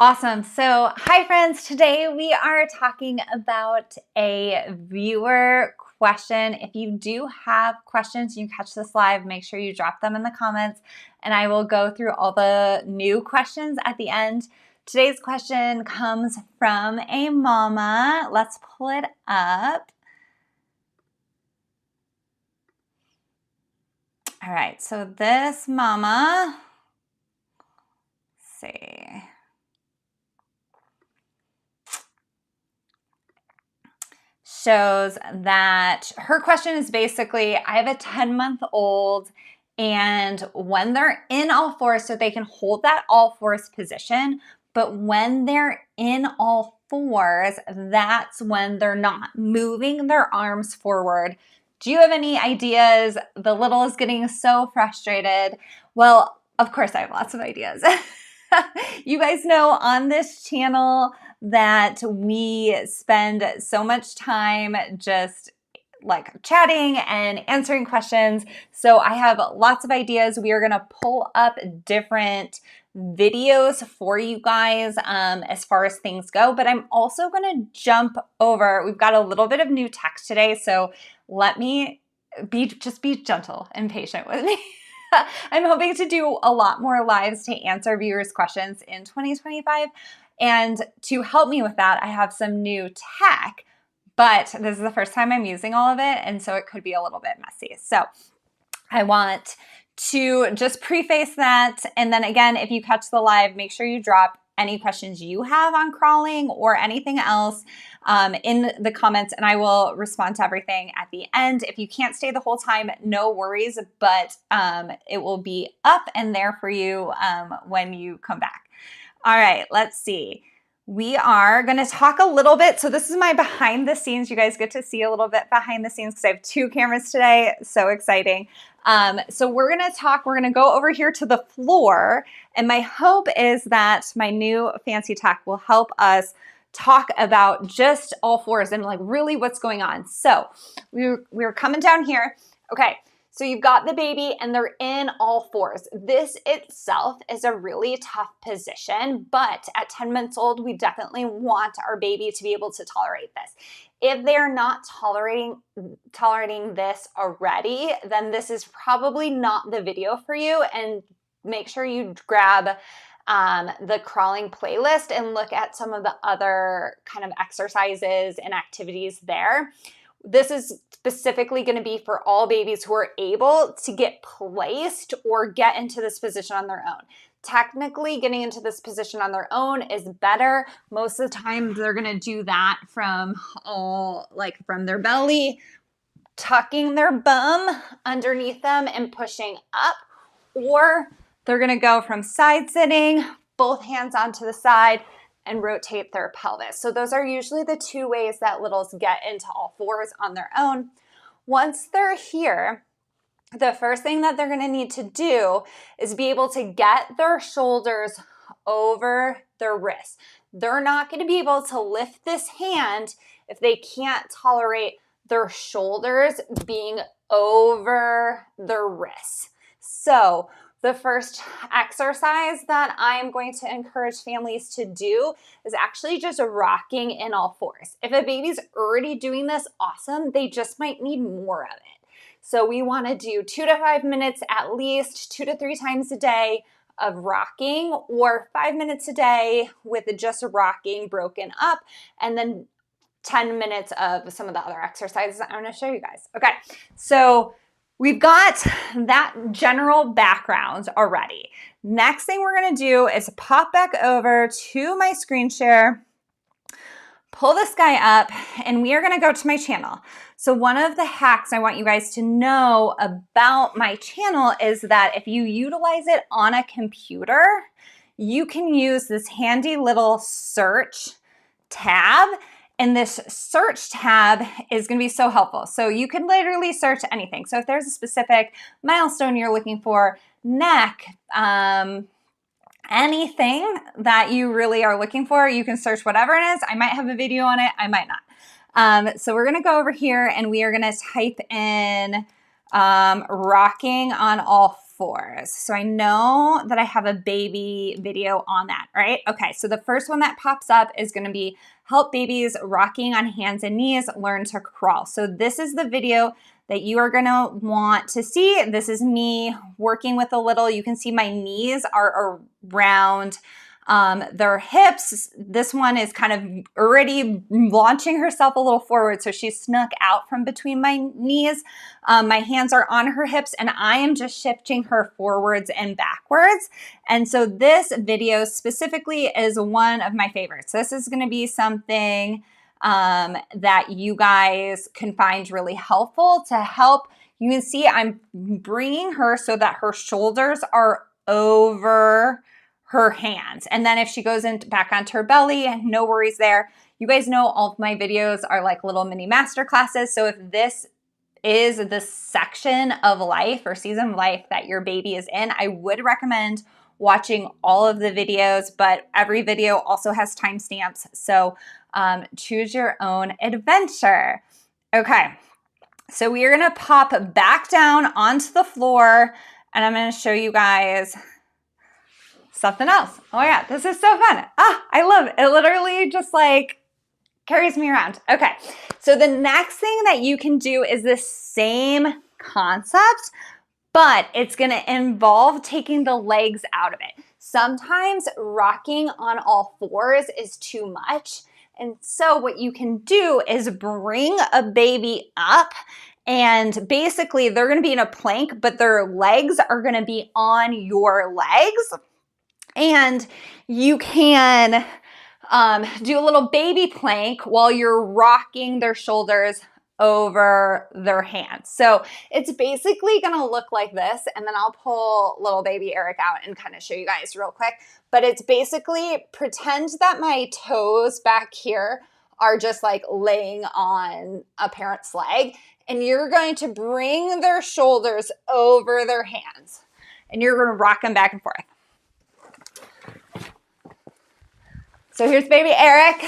Awesome. So, hi friends. Today we are talking about a viewer question. If you do have questions, you catch this live, make sure you drop them in the comments and I will go through all the new questions at the end. Today's question comes from a mama. Let's pull it up. All right. So this mama, let's see. Shows that her question is basically, I have a 10-month-old and when they're in all fours, so they can hold that all fours position, but when they're in all fours, that's when they're not moving their arms forward. Do you have any ideas? The little is getting so frustrated. Well, of course I have lots of ideas. You guys know on this channel that we spend so much time just like chatting and answering questions. So I have lots of ideas. We are going to pull up different videos for you guys as far as things go, but I'm also going to jump over. We've got a little bit of new text today, so let me be gentle and patient with me. I'm hoping to do a lot more lives to answer viewers' questions in 2025. And to help me with that, I have some new tech, but this is the first time I'm using all of it, and so it could be a little bit messy. So I want to just preface that. And then again, if you catch the live, make sure you drop any questions you have on crawling or anything else in the comments, and I will respond to everything at the end. If you can't stay the whole time, no worries, but it will be up and there for you when you come back. All right, let's see. We are going to talk a little bit. So this is my behind the scenes. You guys get to see a little bit behind the scenes because I have two cameras today. So exciting. So we're going to go over here to the floor. And my hope is that my new fancy tech will help us talk about just all fours and like really what's going on. So we're coming down here. Okay. So you've got the baby and they're in all fours. This itself is a really tough position, but at 10 months old, we definitely want our baby to be able to tolerate this. If they're not tolerating this already, then this is probably not the video for you, and make sure you grab the crawling playlist and look at some of the other kind of exercises and activities there. This is specifically going to be for all babies who are able to get placed or get into this position on their own. Technically, getting into this position on their own is better. Most of the time, they're going to do that from their belly, tucking their bum underneath them and pushing up, or they're going to go from side sitting, both hands onto the side, and rotate their pelvis. So those are usually the two ways that littles get into all fours on their own. Once they're here, the first thing that they're going to need to do is be able to get their shoulders over their wrists. They're not going to be able to lift this hand if they can't tolerate their shoulders being over their wrists. So the first exercise that I'm going to encourage families to do is actually just rocking in all fours. If a baby's already doing this, awesome. They just might need more of it. So we want to do 2 to 5 minutes at least, 2 to 3 times a day of rocking, or 5 minutes a day with just rocking broken up, and then 10 minutes of some of the other exercises I'm going to show you guys. Okay, so we've got that general background already. Next thing we're going to do is pop back over to my screen share, pull this guy up, and we are going to go to my channel. So one of the hacks I want you guys to know about my channel is that if you utilize it on a computer, you can use this handy little search tab. And this search tab is going to be so helpful. So you can literally search anything. So if there's a specific milestone you're looking for, neck, anything that you really are looking for, you can search whatever it is. I might have a video on it. I might not. So we're going to go over here and we are going to type in rocking on all fours. So I know that I have a baby video on that, right? Okay, so the first one that pops up is gonna be help babies rocking on hands and knees learn to crawl. So this is the video that you are gonna want to see. This is me working with a little, you can see my knees are around their hips. This one is kind of already launching herself a little forward. So she's snuck out from between my knees. My hands are on her hips and I am just shifting her forwards and backwards. And so this video specifically is one of my favorites. This is going to be something that you guys can find really helpful to help. You can see I'm bringing her so that her shoulders are over her hands. And then if she goes back onto her belly, no worries there. You guys know all of my videos are like little mini master classes. So if this is the section of life or season of life that your baby is in, I would recommend watching all of the videos, but every video also has timestamps. So choose your own adventure. Okay, so we are gonna pop back down onto the floor and I'm gonna show you guys something else. Oh my God, this is so fun. I love it. It literally just like carries me around. Okay, so the next thing that you can do is the same concept, but it's gonna involve taking the legs out of it. Sometimes rocking on all fours is too much. And so what you can do is bring a baby up and basically they're gonna be in a plank, but their legs are gonna be on your legs. And you can do a little baby plank while you're rocking their shoulders over their hands. So it's basically gonna look like this, and then I'll pull little baby Eric out and kind of show you guys real quick. But it's basically pretend that my toes back here are just like laying on a parent's leg, and you're going to bring their shoulders over their hands, and you're gonna rock them back and forth. So here's baby Eric.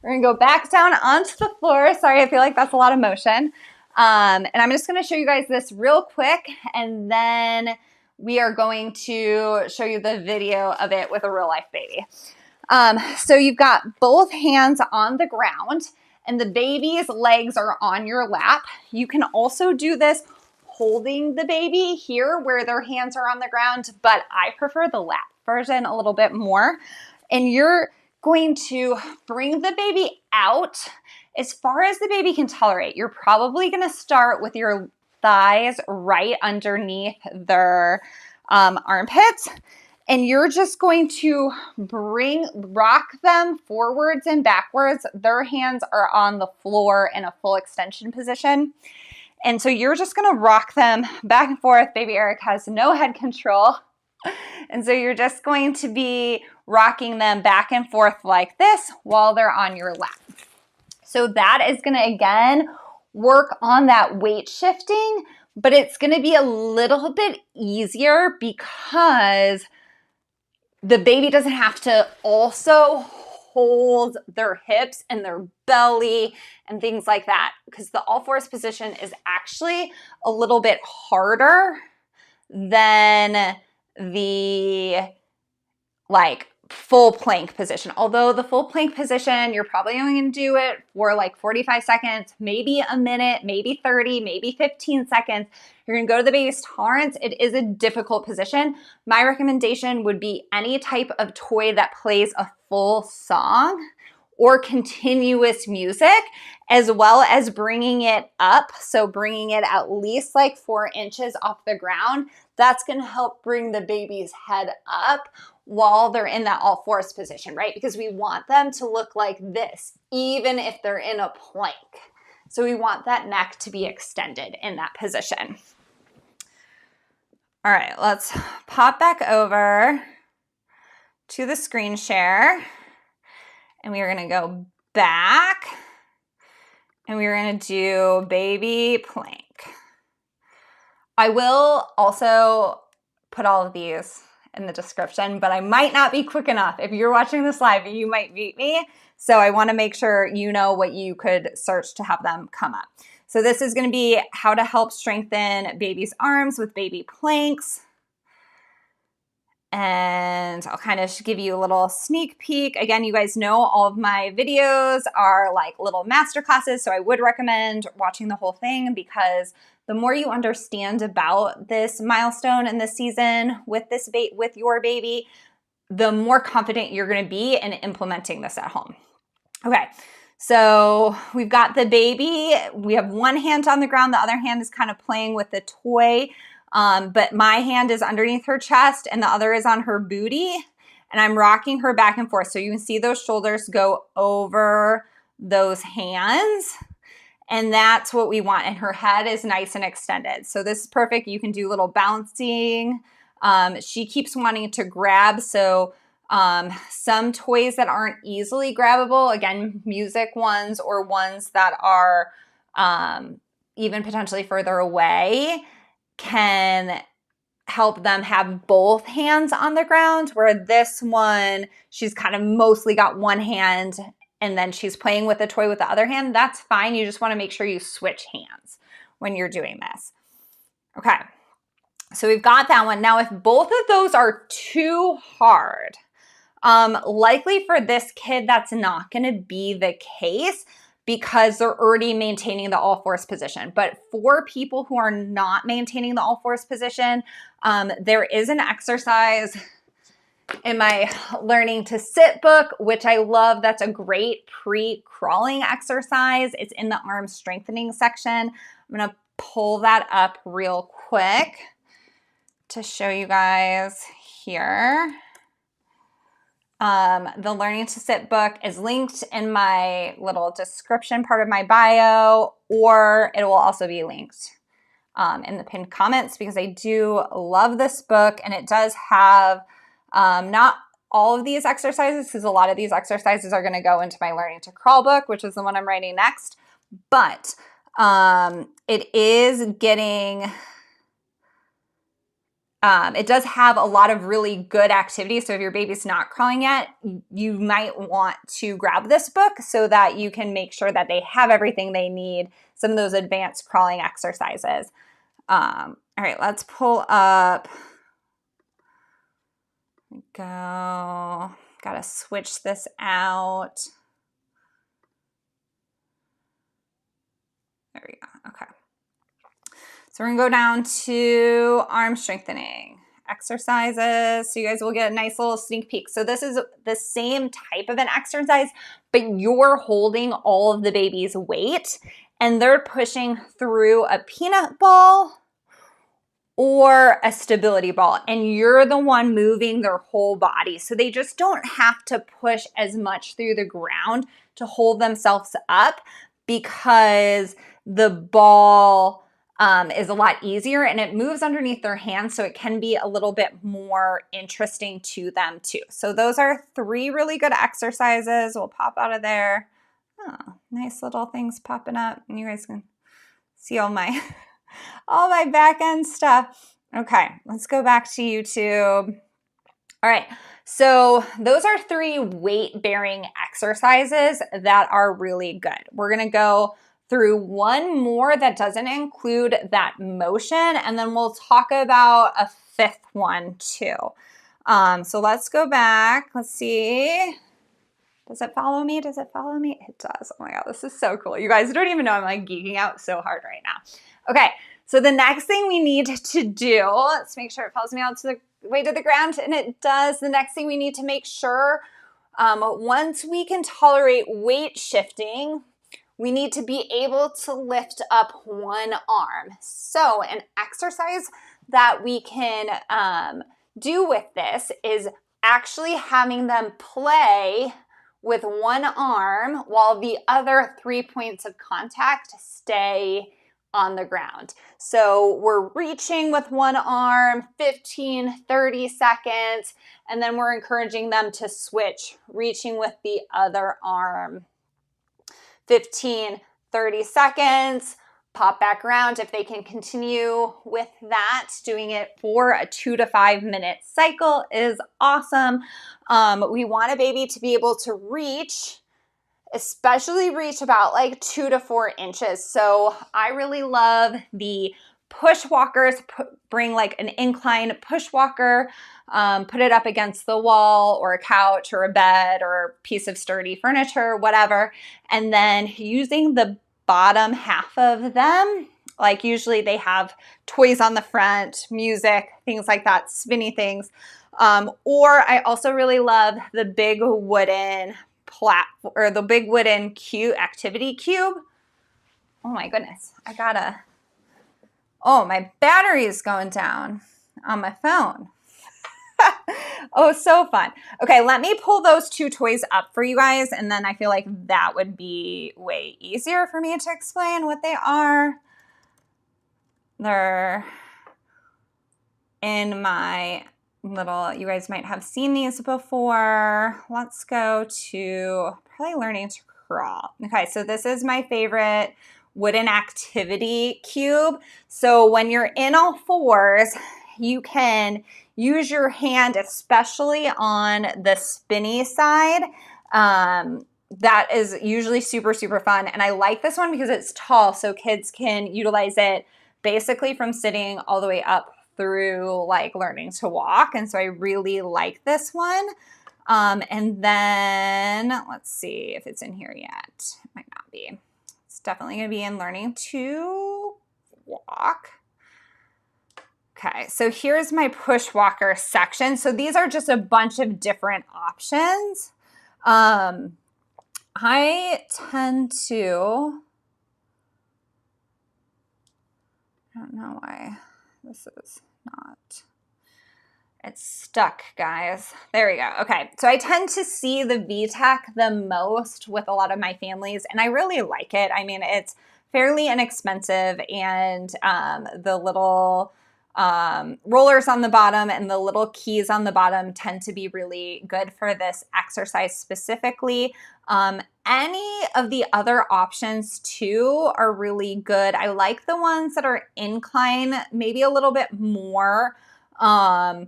We're gonna go back down onto the floor. Sorry, I feel like that's a lot of motion. And I'm just gonna show you guys this real quick and then we are going to show you the video of it with a real life baby. So you've got both hands on the ground and the baby's legs are on your lap. You can also do this holding the baby here where their hands are on the ground, but I prefer the lap version a little bit more. And you're going to bring the baby out as far as the baby can tolerate. You're probably going to start with your thighs right underneath their armpits. And you're just going to rock them forwards and backwards. Their hands are on the floor in a full extension position. And so you're just going to rock them back and forth. Baby Eric has no head control. And so you're just going to be rocking them back and forth like this while they're on your lap. So that is going to, again, work on that weight shifting, but it's going to be a little bit easier because the baby doesn't have to also hold their hips and their belly and things like that, because the all fours position is actually a little bit harder than the like full plank position. Although the full plank position, you're probably only going to do it for like 45 seconds, maybe a minute, maybe 30, maybe 15 seconds. You're going to go to the baby's tolerance. It is a difficult position. My recommendation would be any type of toy that plays a full song or continuous music, as well as bringing it up. So bringing it at least like 4 inches off the ground. That's going to help bring the baby's head up while they're in that all fours position, right? Because we want them to look like this, even if they're in a plank. So we want that neck to be extended in that position. All right, let's pop back over to the screen share. And we are going to go back and we're going to do baby plank. I will also put all of these in the description, but I might not be quick enough. If you're watching this live, you might beat me. So I want to make sure you know what you could search to have them come up. So this is going to be how to help strengthen baby's arms with baby planks. And I'll kind of give you a little sneak peek. Again, you guys know all of my videos are like little master classes, so I would recommend watching the whole thing, because the more you understand about this milestone and this season with your baby, the more confident you're going to be in implementing this at home. Okay, so we've got the baby. We have one hand on the ground. The other hand is kind of playing with the toy. But my hand is underneath her chest and the other is on her booty, and I'm rocking her back and forth. So you can see those shoulders go over those hands, and that's what we want. And her head is nice and extended. So this is perfect. You can do little bouncing. She keeps wanting to grab. So some toys that aren't easily grabbable, again, music ones or ones that are even potentially further away, can help them have both hands on the ground, where this one, she's kind of mostly got one hand and then she's playing with the toy with the other hand. That's fine. You just want to make sure you switch hands when you're doing this. Okay, so we've got that one. Now, if both of those are too hard, likely for this kid, that's not going to be the case, because they're already maintaining the all fours position. But for people who are not maintaining the all fours position, there is an exercise in my Learning to Sit book, which I love. That's a great pre-crawling exercise. It's in the arm strengthening section. I'm going to pull that up real quick to show you guys here. The Learning to Sit book is linked in my little description part of my bio, or it will also be linked in the pinned comments, because I do love this book, and it does have not all of these exercises, because a lot of these exercises are going to go into my Learning to Crawl book, which is the one I'm writing next, but it is getting... it does have a lot of really good activities. So if your baby's not crawling yet, you might want to grab this book so that you can make sure that they have everything they need, some of those advanced crawling exercises. All right, let's pull up. Go. Gotta switch this out. There we go. Okay. So we're gonna go down to arm strengthening exercises. So you guys will get a nice little sneak peek. So this is the same type of an exercise, but you're holding all of the baby's weight and they're pushing through a peanut ball or a stability ball, and you're the one moving their whole body. So they just don't have to push as much through the ground to hold themselves up, because the ball is a lot easier and it moves underneath their hands, so it can be a little bit more interesting to them too. So those are 3 really good exercises. We'll pop out of there. Oh, nice little things popping up, and you guys can see all my all my back end stuff. Okay, let's go back to YouTube. All right, so those are 3 weight-bearing exercises that are really good. We're gonna go through one more that doesn't include that motion, and then we'll talk about a 5th one too. So let's go back. Let's see. Does it follow me? Does it follow me? It does. Oh my God, this is so cool. You guys don't even know I'm like geeking out so hard right now. Okay, so the next thing we need to do, let's make sure it follows me out to the way to the ground, and it does. The next thing we need to make sure, once we can tolerate weight shifting, we need to be able to lift up one arm. So an exercise that we can do with this is actually having them play with one arm while the other 3 points of contact stay on the ground. So we're reaching with one arm, 15, 30 seconds, and then we're encouraging them to switch, reaching with the other arm. 15, 30 seconds, pop back around. If they can continue with that, doing it for a 2 to 5 minute cycle is awesome. We want a baby to be able to reach especially reach about like 2 to 4 inches. So I really love the push walkers. Bring like an incline push walker, put it up against the wall or a couch or a bed or a piece of sturdy furniture, whatever. And then using the bottom half of them, like usually they have toys on the front, music, things like that, spinny things. Or I also really love the big wooden the big wooden activity cube. Oh my goodness, oh, my battery is going down on my phone. Oh, so fun. Okay, let me pull those 2 toys up for you guys, and then I feel like that would be way easier for me to explain what they are. They're in my little, you guys might have seen these before. Let's go to probably learning to crawl. Okay, so this is my favorite wooden activity cube. So when you're in all fours, you can use your hand, especially on the spinny side. That is usually super, super fun. And I like this one because it's tall, so kids can utilize it basically from sitting all the way up through like learning to walk. And so I really like this one. And then let's see if it's in here yet. It might not be. It's definitely going to be in learning to walk. Okay, so here's my push walker section. So these are just a bunch of different options. I tend to, I don't know why this is not, it's stuck, guys. There we go. Okay, so I tend to see the VTech the most with a lot of my families, and I really like it. I mean, it's fairly inexpensive, and the little rollers on the bottom and the little keys on the bottom tend to be really good for this exercise specifically. Any of the other options too are really good. I like the ones that are incline maybe a little bit more, but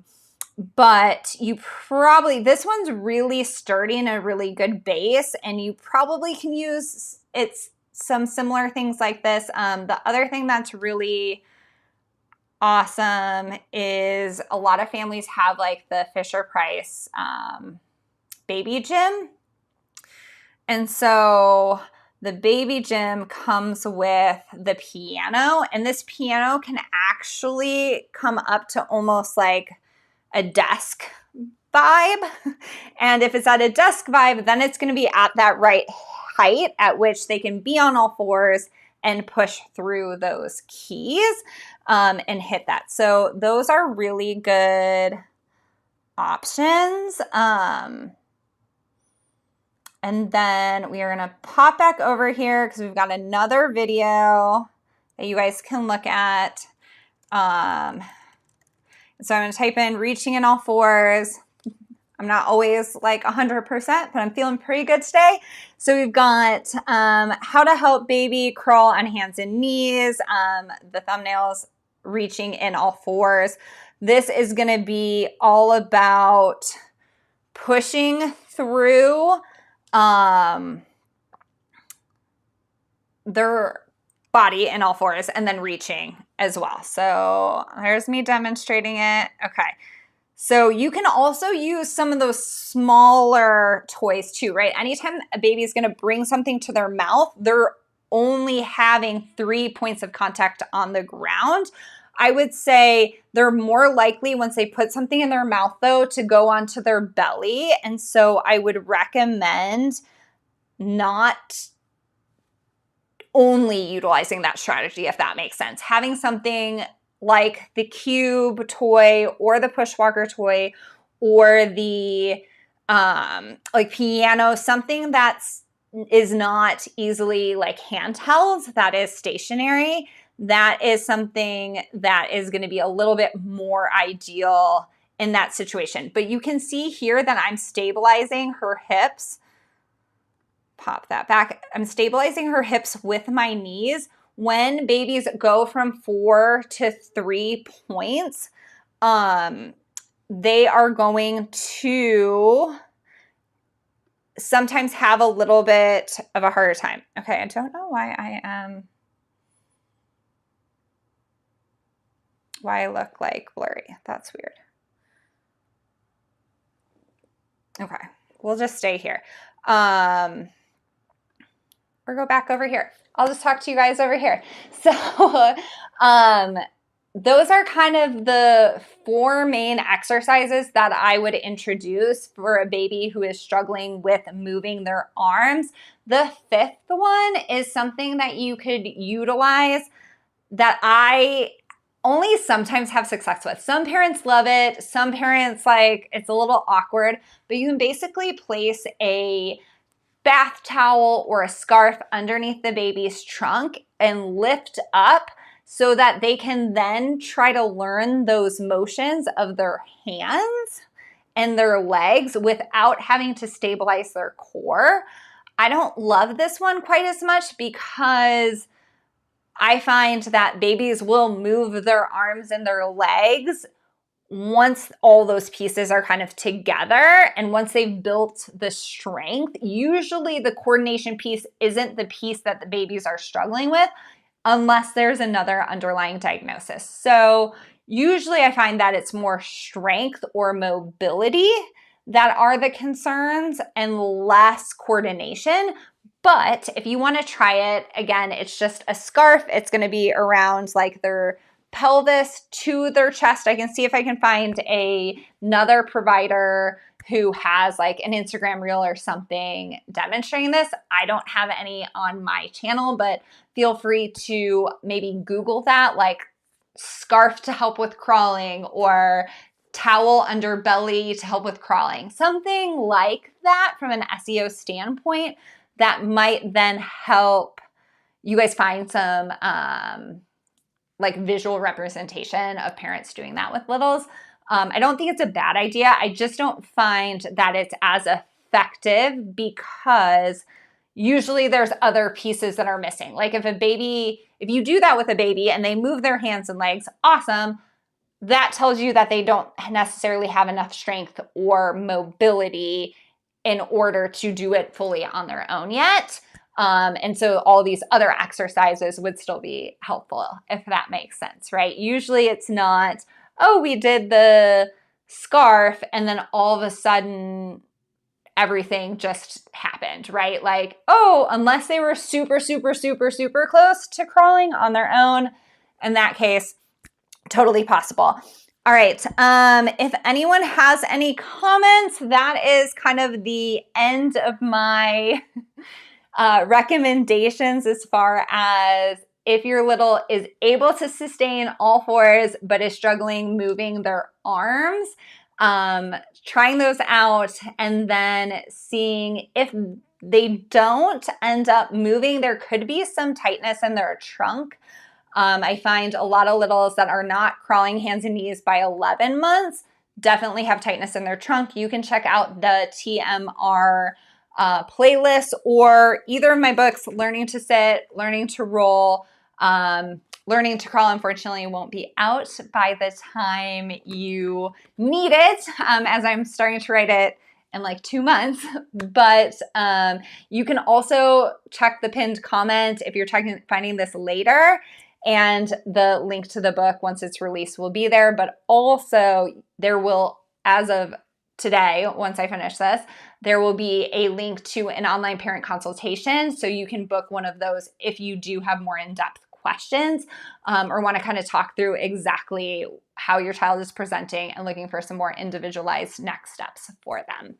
this one's really sturdy and a really good base, and you probably can use some similar things like this. The other thing that's really awesome is a lot of families have like the Fisher-Price baby gym. And so the baby gym comes with the piano, and this piano can actually come up to almost like a desk vibe. And if it's at a desk vibe, then it's going to be at that right height at which they can be on all fours and push through those keys and hit that. So those are really good options. And then we are going to pop back over here because we've got another video that you guys can look at. So I'm going to type in reaching in all fours. I'm not always like 100%, but I'm feeling pretty good today. So we've got how to help baby crawl on hands and knees, the thumbnails reaching in all fours. This is going to be all about pushing through their body in all fours and then reaching as well. So there's me demonstrating it. Okay. So you can also use some of those smaller toys too, right? Anytime a baby is going to bring something to their mouth, they're only having 3 points of contact on the ground. I would say they're more likely once they put something in their mouth though to go onto their belly. And so I would recommend not only utilizing that strategy, if that makes sense. Having something like the cube toy or the push walker toy or the like piano, something is not easily like handheld, that is stationary. That is something that is going to be a little bit more ideal in that situation. But you can see here that I'm stabilizing her hips. Pop that back. I'm stabilizing her hips with my knees. When babies go from 4 to 3 points, they are going to sometimes have a little bit of a harder time. Okay, I don't know why I look like blurry. That's weird. Okay, we'll just stay here. Or go back over here. I'll just talk to you guys over here. So those are kind of the 4 main exercises that I would introduce for a baby who is struggling with moving their arms. The 5th one is something that you could utilize that I only sometimes have success with. Some parents love it. Some parents like it's a little awkward, but you can basically place a bath towel or a scarf underneath the baby's trunk and lift up so that they can then try to learn those motions of their hands and their legs without having to stabilize their core. I don't love this one quite as much because I find that babies will move their arms and their legs once all those pieces are kind of together and once they've built the strength. Usually the coordination piece isn't the piece that the babies are struggling with unless there's another underlying diagnosis. So usually I find that it's more strength or mobility that are the concerns and less coordination. But if you want to try it, again, it's just a scarf. It's going to be around like their pelvis to their chest. I can see if I can find another provider who has like an Instagram reel or something demonstrating this. I don't have any on my channel, but feel free to maybe Google that, like scarf to help with crawling or towel under belly to help with crawling. Something like that from an SEO standpoint that might then help you guys find some like visual representation of parents doing that with littles. I don't think it's a bad idea. I just don't find that it's as effective because usually there's other pieces that are missing. Like if you do that with a baby and they move their hands and legs, awesome. That tells you that they don't necessarily have enough strength or mobility in order to do it fully on their own yet. And so all these other exercises would still be helpful, if that makes sense, right? Usually it's not, oh, we did the scarf and then all of a sudden everything just happened, right? Like, oh, unless they were super, super, super, super close to crawling on their own, in that case, totally possible. All right. If anyone has any comments, that is kind of the end of my recommendations as far as if your little is able to sustain all 4s but is struggling moving their arms, trying those out and then seeing if they don't end up moving. There could be some tightness in their trunk. I find a lot of littles that are not crawling hands and knees by 11 months definitely have tightness in their trunk. You can check out the TMR playlist or either of my books, Learning to Sit, Learning to Roll, Learning to Crawl, unfortunately, won't be out by the time you need it, as I'm starting to write it in like 2 months. But you can also check the pinned comment if you're finding this later. And the link to the book, once it's released, will be there. But also there will, as of today, once I finish this, there will be a link to an online parent consultation. So you can book one of those if you do have more in-depth questions or want to kind of talk through exactly how your child is presenting and looking for some more individualized next steps for them.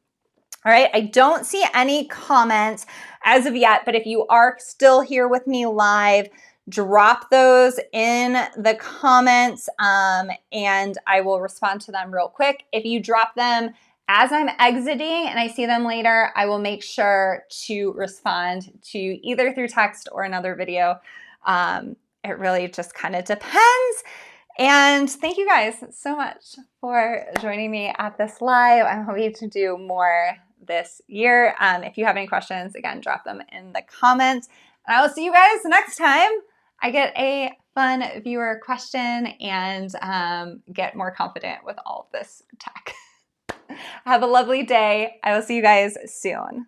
All right, I don't see any comments as of yet, but if you are still here with me live, drop those in the comments and I will respond to them real quick. If you drop them as I'm exiting and I see them later, I will make sure to respond to either through text or another video. It really just kind of depends. And thank you guys so much for joining me at this live. I'm hoping to do more this year. If you have any questions, again, drop them in the comments. And I will see you guys next time I get a fun viewer question and get more confident with all of this tech. Have a lovely day. I will see you guys soon.